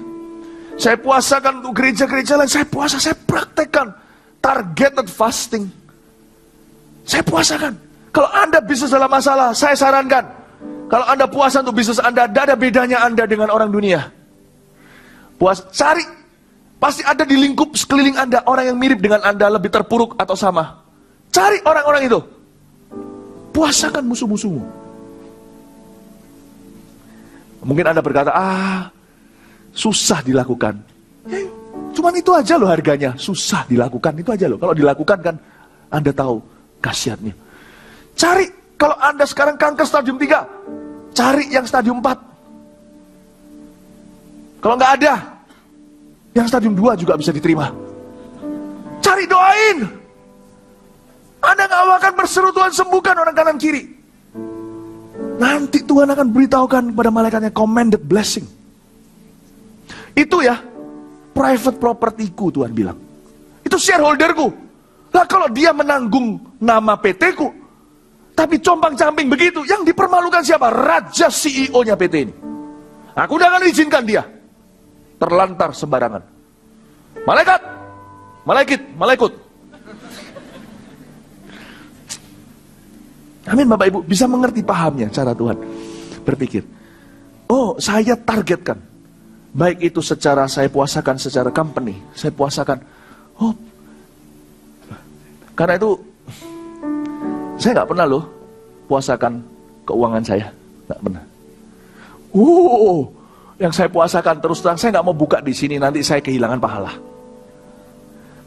Saya puasakan untuk gereja-gereja lain, saya puasa, saya praktekkan targeted fasting. Saya puasakan. Kalau Anda bisnis dalam masalah, saya sarankan, kalau Anda puasa untuk bisnis Anda, tidak ada bedanya Anda dengan orang dunia. Puasa, cari, pasti ada di lingkup sekeliling Anda, orang yang mirip dengan Anda, lebih terpuruk atau sama. Cari orang-orang itu. Puasakan musuh-musuhmu. Mungkin Anda berkata, susah dilakukan. Cuman itu aja loh harganya, susah dilakukan, itu aja loh. Kalau dilakukan kan, Anda tahu khasiatnya. Cari, kalau Anda sekarang kanker stadium 3, cari yang stadium 4. Kalau nggak ada, yang stadium 2 juga bisa diterima. Cari, doain. Anda nggak akan berseru Tuhan sembuhkan orang kanan kiri. Nanti Tuhan akan beritahukan kepada malaikatnya commanded blessing. Itu ya, private property-ku Tuhan bilang. Itu shareholder-ku. Lah kalau dia menanggung nama PT-ku, tapi compang-camping begitu, yang dipermalukan siapa? Raja CEO-nya PT ini. Aku udah akan izinkan dia terlantar sembarangan. Malaikut. Amin Bapak Ibu, bisa mengerti pahamnya cara Tuhan berpikir. Oh, saya targetkan. Baik itu secara saya puasakan secara company, saya puasakan. Oh, karena itu saya nggak pernah loh puasakan keuangan saya, nggak pernah. Yang saya puasakan terus terang, saya nggak mau buka di sini, nanti saya kehilangan pahala.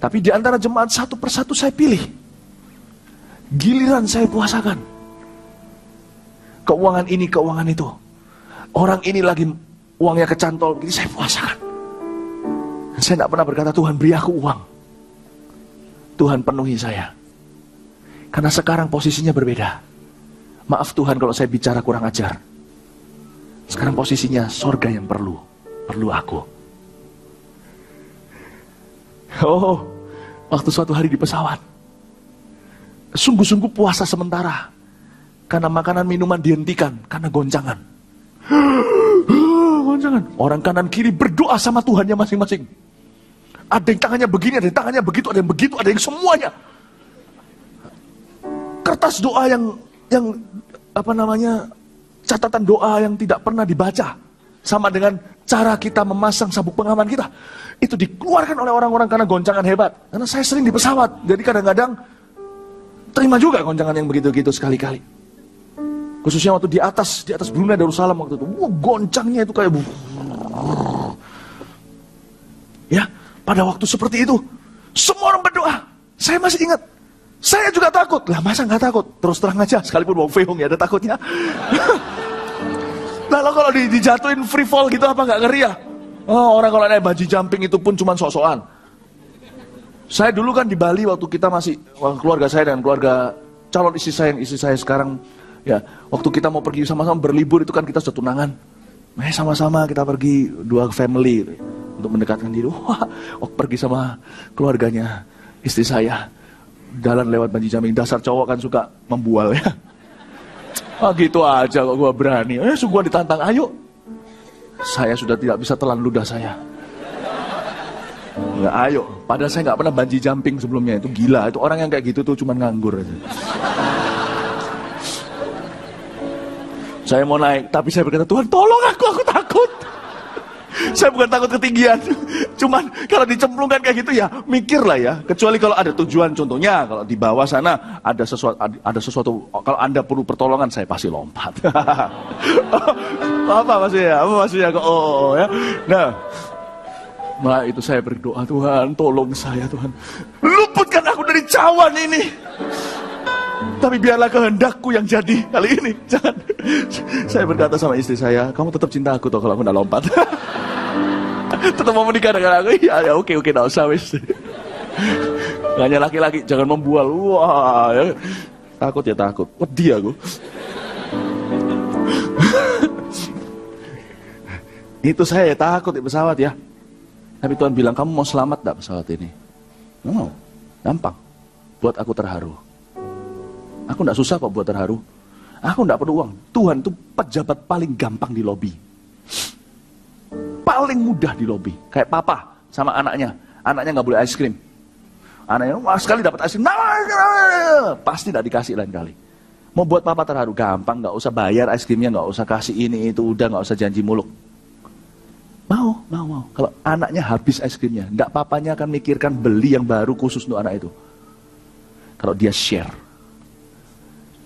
Tapi di antara jemaat satu persatu saya pilih. Giliran saya puasakan. Keuangan ini, keuangan itu. Orang ini lagi uangnya kecantol, jadi saya puasakan. Saya tidak pernah berkata, Tuhan beri aku uang. Tuhan penuhi saya. Karena sekarang posisinya berbeda. Maaf Tuhan kalau saya bicara kurang ajar. Sekarang posisinya sorga yang perlu aku. Oh, waktu suatu hari di pesawat, sungguh-sungguh puasa sementara. Karena makanan minuman dihentikan, karena goncangan. Goncangan. Orang kanan kiri berdoa sama Tuhannya masing-masing. Ada yang tangannya begini, ada yang tangannya begitu, ada yang begitu, ada yang semuanya. Kertas doa yang catatan doa yang tidak pernah dibaca. Sama dengan cara kita memasang sabuk pengaman kita. Itu dikeluarkan oleh orang-orang karena goncangan hebat. Karena saya sering di pesawat, jadi kadang-kadang terima juga goncangan yang begitu-gitu sekali-kali. Khususnya waktu di atas Brunei Darussalam waktu itu. Goncangnya itu kayak ya, pada waktu seperti itu semua orang berdoa. Saya masih ingat. Saya juga takut. Lah masa nggak takut? Terus terang aja, sekalipun Wong Fei Hung ya ada takutnya. Lalu kalau dijatuhin free fall gitu apa nggak ngeri ya? Oh, orang kalau naik bungee jumping itu pun cuma sok-sokan. Saya dulu kan di Bali waktu kita masih, keluarga saya dan keluarga calon istri saya sekarang, ya waktu kita mau pergi sama-sama berlibur itu kan kita sudah tunangan. Sama-sama kita pergi dua family untuk mendekatkan diri. Wah, pergi sama keluarganya istri saya. Jalan lewat bungee jumping, dasar cowok kan suka membual ya. Gitu aja kok gua berani. Gua ditantang, ayo. Saya sudah tidak bisa telan ludah saya. Nggak, ayo. Padahal saya nggak pernah bungee jumping sebelumnya. Itu gila. Itu orang yang kayak gitu tuh cuma nganggur aja. Saya mau naik, tapi saya berkata, Tuhan tolong aku takut. Saya bukan takut ketinggian, cuman kalau dicemplungkan kayak gitu ya mikir lah ya. Kecuali kalau ada tujuan, contohnya kalau di bawah sana ada sesuatu, kalau Anda perlu pertolongan saya pasti lompat. Apa maksudnya? Ya. Nah itu saya berdoa, Tuhan tolong saya Tuhan, luputkan aku dari cawan ini. Tapi biarlah kehendakku yang jadi kali ini. Jangan. Saya berkata sama istri saya, kamu tetap cinta aku toh kalau aku nggak lompat. Tetap mau menikah dengan aku? Ya oke, nggak usah wis. Hanya laki-laki, jangan membual. Wah, ya. Takut ya takut. Wedi aku. Itu saya ya takut di pesawat ya. Tapi Tuhan bilang, kamu mau selamat gak pesawat ini? Mau, gampang. Buat aku terharu. Aku gak susah kok buat terharu. Aku gak perlu uang. Tuhan itu pejabat paling gampang di lobi. Paling mudah di lobi. Kayak papa sama anaknya. Anaknya gak boleh es krim. Anaknya, wah sekali dapat es krim. Pasti gak dikasih lain kali. Mau buat papa terharu, gampang. Gak usah bayar es krimnya, gak usah kasih ini, itu. Udah gak usah janji muluk. Mau. Kalau anaknya habis es krimnya, enggak papanya akan mikirkan beli yang baru khusus untuk anak itu. Kalau dia share,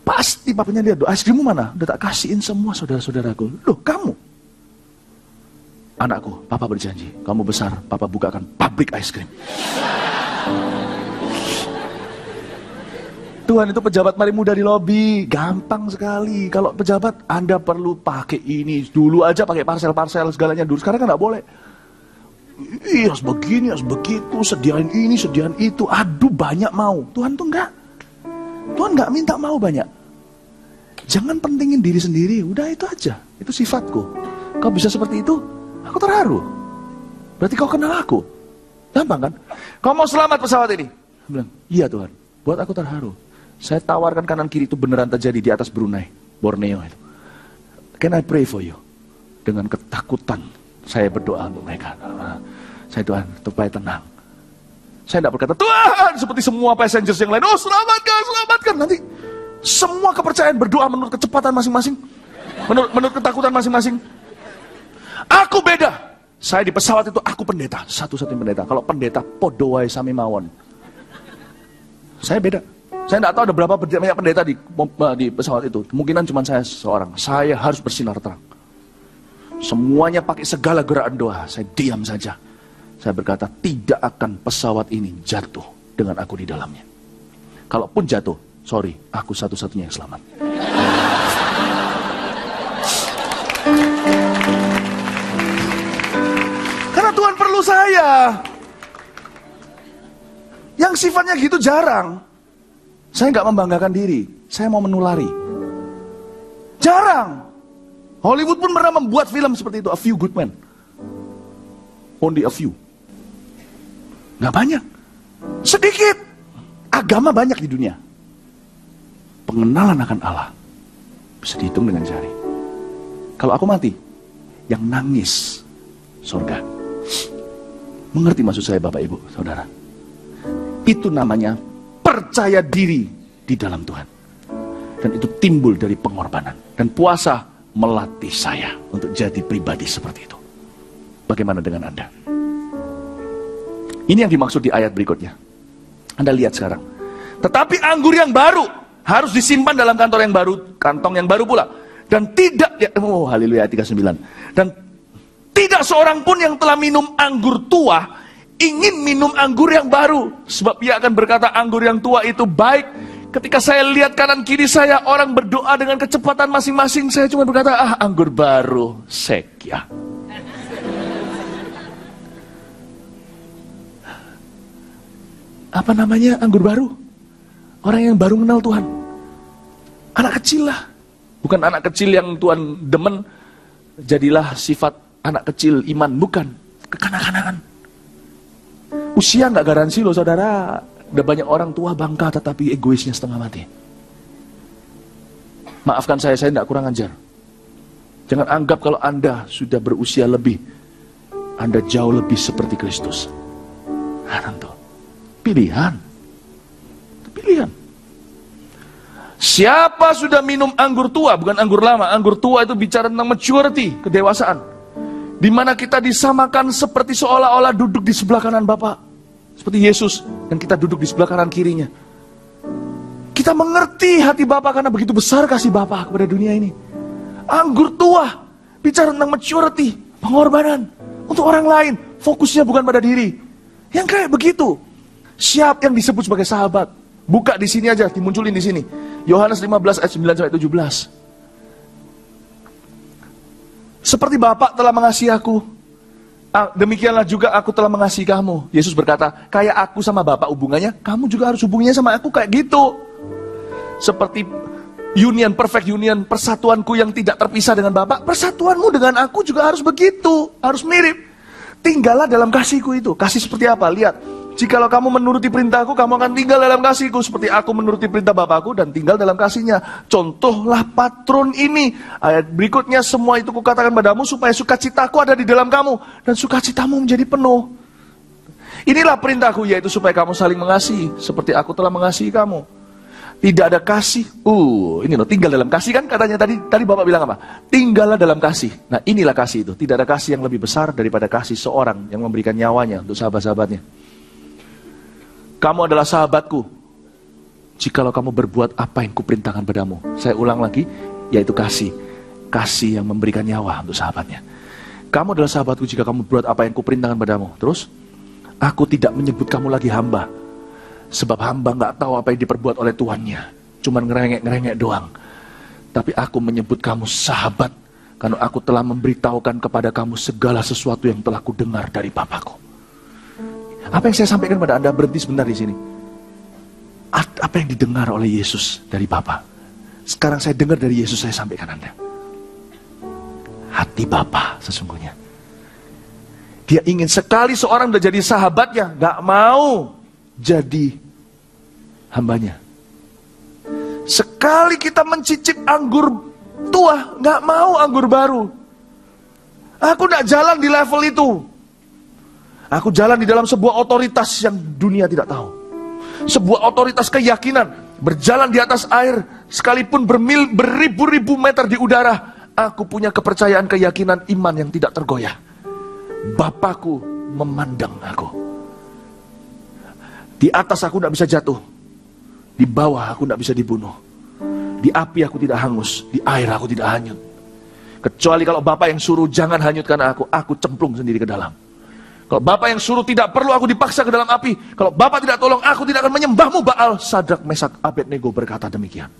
pasti papanya lihat, es krimmu mana? Udah tak kasihin semua saudara-saudaraku. Loh kamu? Anakku, papa berjanji, kamu besar, papa bukakan pabrik es krim. Tuhan itu pejabat paling mudah di lobi, gampang sekali. Kalau pejabat, Anda perlu pakai ini. Dulu aja pakai parsel-parsel segalanya dulu. Sekarang kan nggak boleh. Harus begini, harus begitu, sediain ini, sediain itu. Aduh banyak mau. Tuhan tuh enggak. Tuhan nggak minta mau banyak. Jangan pentingin diri sendiri. Udah itu aja. Itu sifatku. Kau bisa seperti itu, aku terharu. Berarti kau kenal aku. Gampang kan? Kau mau selamat pesawat ini? Aku bilang, iya Tuhan. Buat aku terharu. Saya tawarkan kanan kiri itu beneran terjadi di atas Brunei, Borneo itu. Can I pray for you? Dengan ketakutan saya berdoa untuk mereka. Saya Tuhan, supaya tenang. Saya tidak berkata, Tuhan, seperti semua passengers yang lain, oh selamatkan. Nanti semua kepercayaan berdoa menurut kecepatan masing-masing. Menurut ketakutan masing-masing. Aku beda. Saya di pesawat itu, aku pendeta. Satu-satunya pendeta. Kalau pendeta, podowai sami mawon. Saya beda. Saya tidak tahu ada berapa banyak pendeta di pesawat itu. Kemungkinan cuma saya seorang. Saya harus bersinar terang. Semuanya pakai segala gerakan doa. Saya diam saja. Saya berkata, tidak akan pesawat ini jatuh dengan aku di dalamnya. Kalaupun jatuh, sorry, aku satu-satunya yang selamat. Karena Tuhan perlu saya. saya yang sifatnya gitu jarang. Saya nggak membanggakan diri, saya mau menulari. Jarang. Hollywood pun pernah membuat film seperti itu, A Few Good Men. Only a few. Nggak banyak. Sedikit. Agama banyak di dunia. Pengenalan akan Allah bisa dihitung dengan jari. Kalau aku mati, yang nangis surga. Mengerti maksud saya Bapak Ibu Saudara? Itu namanya percaya diri di dalam Tuhan. Dan itu timbul dari pengorbanan. Dan puasa melatih saya untuk jadi pribadi seperti itu. Bagaimana dengan Anda? Ini yang dimaksud di ayat berikutnya. Anda lihat sekarang. Tetapi anggur yang baru harus disimpan dalam kantong yang baru pula. Dan tidak, haleluya, ayat 39. Dan tidak seorang pun yang telah minum anggur tua ingin minum anggur yang baru. Sebab ia akan berkata anggur yang tua itu baik. Ketika saya lihat kanan kiri saya orang berdoa dengan kecepatan masing-masing, saya cuma berkata, anggur baru, sekya. Apa namanya anggur baru? Orang yang baru mengenal Tuhan. Anak kecil lah. Bukan anak kecil yang Tuhan demen, jadilah sifat anak kecil iman. Bukan, kekanak-kanakan. Usia gak garansi loh saudara. Udah banyak orang tua bangka tetapi egoisnya setengah mati. Maafkan saya tidak kurang ajar. Jangan anggap kalau Anda sudah berusia lebih, Anda jauh lebih seperti Kristus. Tentu. Pilihan. Siapa sudah minum anggur tua, bukan anggur lama. Anggur tua itu bicara tentang maturity, kedewasaan. Di mana kita disamakan seperti seolah-olah duduk di sebelah kanan Bapa. Seperti Yesus, dan kita duduk di sebelah kanan kirinya. Kita mengerti hati Bapa karena begitu besar kasih Bapa kepada dunia ini. Anggur tua, bicara tentang maturity, pengorbanan untuk orang lain. Fokusnya bukan pada diri. Yang kayak begitu. Siap yang disebut sebagai sahabat. Buka di sini aja, dimunculin di sini. Yohanes 15 ayat 9 sampai 17. Seperti Bapa telah mengasihi aku, demikianlah juga aku telah mengasihi kamu. Yesus berkata, kayak aku sama Bapa hubungannya, kamu juga harus hubungannya sama aku kayak gitu. Seperti union, perfect union, persatuanku yang tidak terpisah dengan Bapa, persatuanmu dengan aku juga harus begitu, harus mirip. Tinggallah dalam kasihku itu. Kasih seperti apa? Lihat. Jikalau kamu menuruti perintahku, kamu akan tinggal dalam kasihku. Seperti aku menuruti perintah Bapakku dan tinggal dalam kasihnya. Contohlah patron ini. Ayat berikutnya, semua itu kukatakan padamu supaya sukacitaku ada di dalam kamu. Dan sukacitamu menjadi penuh. Inilah perintahku, yaitu supaya kamu saling mengasihi. Seperti aku telah mengasihi kamu. Tidak ada kasih. Ini loh, tinggal dalam kasih kan katanya tadi Bapak bilang apa? Tinggallah dalam kasih. Nah inilah kasih itu. Tidak ada kasih yang lebih besar daripada kasih seorang yang memberikan nyawanya untuk sahabat-sahabatnya. Kamu adalah sahabatku jikalau kamu berbuat apa yang kuperintahkan padamu. Saya ulang lagi, yaitu kasih. Kasih yang memberikan nyawa untuk sahabatnya. Kamu adalah sahabatku jika kamu berbuat apa yang kuperintahkan padamu. Terus, aku tidak menyebut kamu lagi hamba. Sebab hamba gak tahu apa yang diperbuat oleh tuannya. Cuman ngerengek-ngerengek doang. Tapi aku menyebut kamu sahabat. Karena aku telah memberitahukan kepada kamu segala sesuatu yang telah kudengar dari Bapakku. Apa yang saya sampaikan pada Anda, berhenti sebentar di sini. Apa yang didengar oleh Yesus dari Bapa. Sekarang saya dengar dari Yesus, saya sampaikan Anda. Hati Bapa sesungguhnya. Dia ingin sekali seorang udah jadi sahabatnya, gak mau jadi hambanya. Sekali kita mencicip anggur tua, gak mau anggur baru. Aku gak jalan di level itu. Aku jalan di dalam sebuah otoritas yang dunia tidak tahu. Sebuah otoritas keyakinan. Berjalan di atas air. Sekalipun beribu-ribu meter di udara. Aku punya kepercayaan, keyakinan, iman yang tidak tergoyah. Bapakku memandang aku. Di atas aku tidak bisa jatuh. Di bawah aku tidak bisa dibunuh. Di api aku tidak hangus. Di air aku tidak hanyut. Kecuali kalau Bapak yang suruh jangan hanyutkan aku cemplung sendiri ke dalam. Kalau Bapak yang suruh tidak perlu aku dipaksa ke dalam api. Kalau Bapak tidak tolong, aku tidak akan menyembahmu Baal. Sadrak, Mesak, Abednego berkata demikian.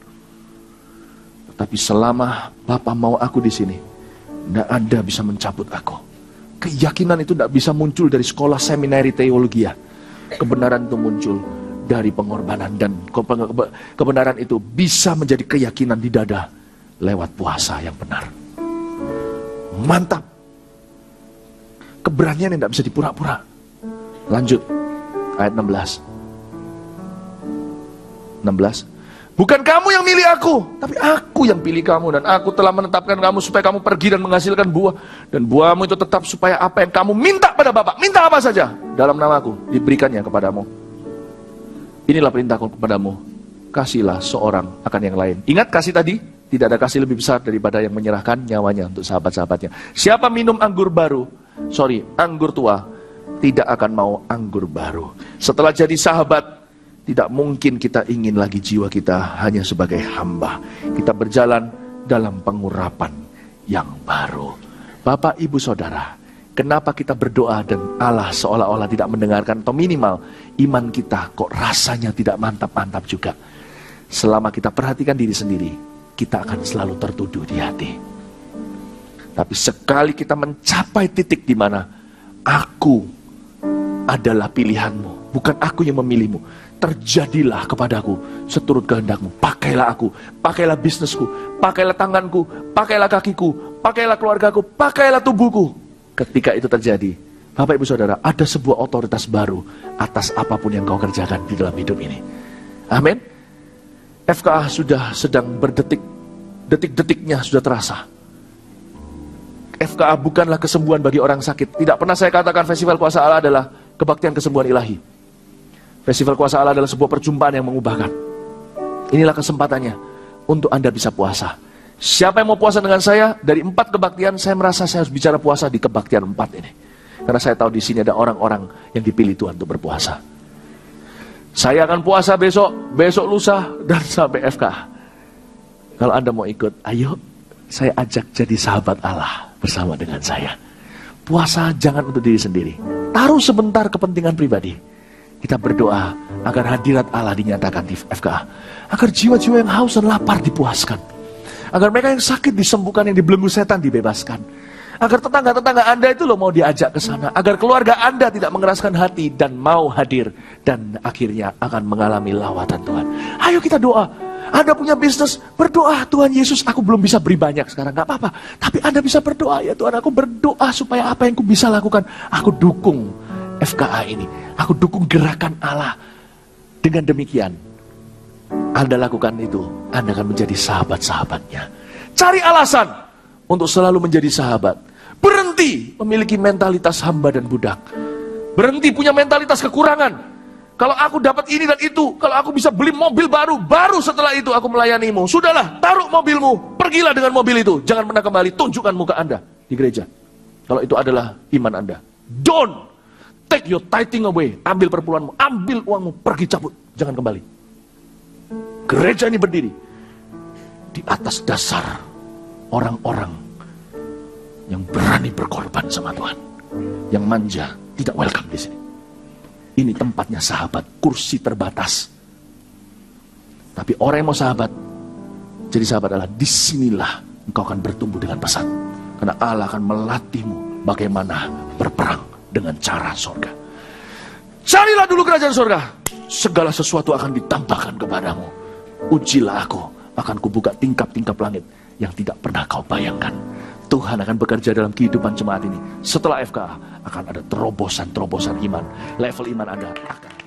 Tapi selama Bapak mau aku di sini, tidak ada bisa mencabut aku. Keyakinan itu tidak bisa muncul dari sekolah seminari teologi ya. Kebenaran itu muncul dari pengorbanan, dan kebenaran itu bisa menjadi keyakinan di dada lewat puasa yang benar. Mantap. Keberanian yang tidak bisa dipura-pura. Lanjut, ayat 16. Bukan kamu yang milih aku, tapi aku yang pilih kamu, dan aku telah menetapkan kamu supaya kamu pergi dan menghasilkan buah, dan buahmu itu tetap supaya apa yang kamu minta pada Bapa, minta apa saja dalam namaku, diberikannya kepadamu. Inilah perintahku kepadamu, kasihlah seorang akan yang lain. Ingat kasih tadi, tidak ada kasih lebih besar daripada yang menyerahkan nyawanya untuk sahabat-sahabatnya. Siapa minum anggur tua, tidak akan mau anggur baru. Setelah jadi sahabat, tidak mungkin kita ingin lagi jiwa kita hanya sebagai hamba. Kita berjalan dalam pengurapan yang baru. Bapak, Ibu, Saudara, kenapa kita berdoa dan Allah seolah-olah tidak mendengarkan, atau minimal iman kita kok rasanya tidak mantap-mantap juga? Selama kita perhatikan diri sendiri, kita akan selalu tertuduh di hati. Tapi sekali kita mencapai titik di mana aku adalah pilihanmu, bukan aku yang memilihmu, terjadilah kepadaku seturut kehendakmu. Pakailah aku, pakailah bisnisku, pakailah tanganku, pakailah kakiku, pakailah keluargaku, pakailah tubuhku. Ketika itu terjadi, Bapak, Ibu, Saudara, ada sebuah otoritas baru atas apapun yang kau kerjakan di dalam hidup ini. Amin. FKA sudah sedang berdetik, detik-detiknya sudah terasa. FKA bukanlah kesembuhan bagi orang sakit. Tidak pernah saya katakan Festival Kuasa Allah adalah kebaktian kesembuhan ilahi. Festival Kuasa Allah adalah sebuah perjumpaan yang mengubahkan. Inilah kesempatannya untuk Anda bisa puasa. Siapa yang mau puasa dengan saya? Dari 4 kebaktian, saya merasa saya harus bicara puasa di kebaktian 4 ini. Karena saya tahu di sini ada orang-orang yang dipilih Tuhan untuk berpuasa. Saya akan puasa besok lusa, dan sampai FKA. Kalau Anda mau ikut, ayo saya ajak jadi sahabat Allah bersama dengan saya. Puasa jangan untuk diri sendiri. Taruh sebentar kepentingan pribadi. Kita berdoa agar hadirat Allah dinyatakan di FKA. Agar jiwa-jiwa yang haus dan lapar dipuaskan. Agar mereka yang sakit disembuhkan, yang dibelenggu setan dibebaskan. Agar tetangga-tetangga Anda itu mau diajak ke sana. Agar keluarga Anda tidak mengeraskan hati dan mau hadir. Dan akhirnya akan mengalami lawatan Tuhan. Ayo kita doa. Anda punya bisnis, berdoa, Tuhan Yesus, aku belum bisa beri banyak sekarang, gak apa-apa. Tapi Anda bisa berdoa, ya Tuhan, aku berdoa supaya apa yang aku bisa lakukan, aku dukung FKA ini. Aku dukung gerakan Allah. Dengan demikian, Anda lakukan itu, Anda akan menjadi sahabat-sahabatnya. Cari alasan untuk selalu menjadi sahabat. Berhenti memiliki mentalitas hamba dan budak. Berhenti punya mentalitas kekurangan. Kalau aku dapat ini dan itu, kalau aku bisa beli mobil baru setelah itu aku melayanimu. Sudahlah, taruh mobilmu, pergilah dengan mobil itu. Jangan pernah kembali, tunjukkan muka Anda di gereja. Kalau itu adalah iman Anda. Don't take your tithing away. Ambil perpuluhanmu, ambil uangmu, pergi cabut. Jangan kembali. Gereja ini berdiri di atas dasar orang-orang yang berani berkorban sama Tuhan. Yang manja, tidak welcome di sini. Ini tempatnya sahabat, kursi terbatas. Tapi orang yang mau sahabat, jadi sahabat adalah disinilah engkau akan bertumbuh dengan pesat. Karena Allah akan melatihmu bagaimana berperang dengan cara surga. Carilah dulu kerajaan surga, segala sesuatu akan ditambahkan kepadamu. Ujilah aku, akan kubuka tingkap-tingkap langit yang tidak pernah kau bayangkan. Tuhan akan bekerja dalam kehidupan jemaat ini. Setelah FKA akan ada terobosan-terobosan iman. Level iman Anda akan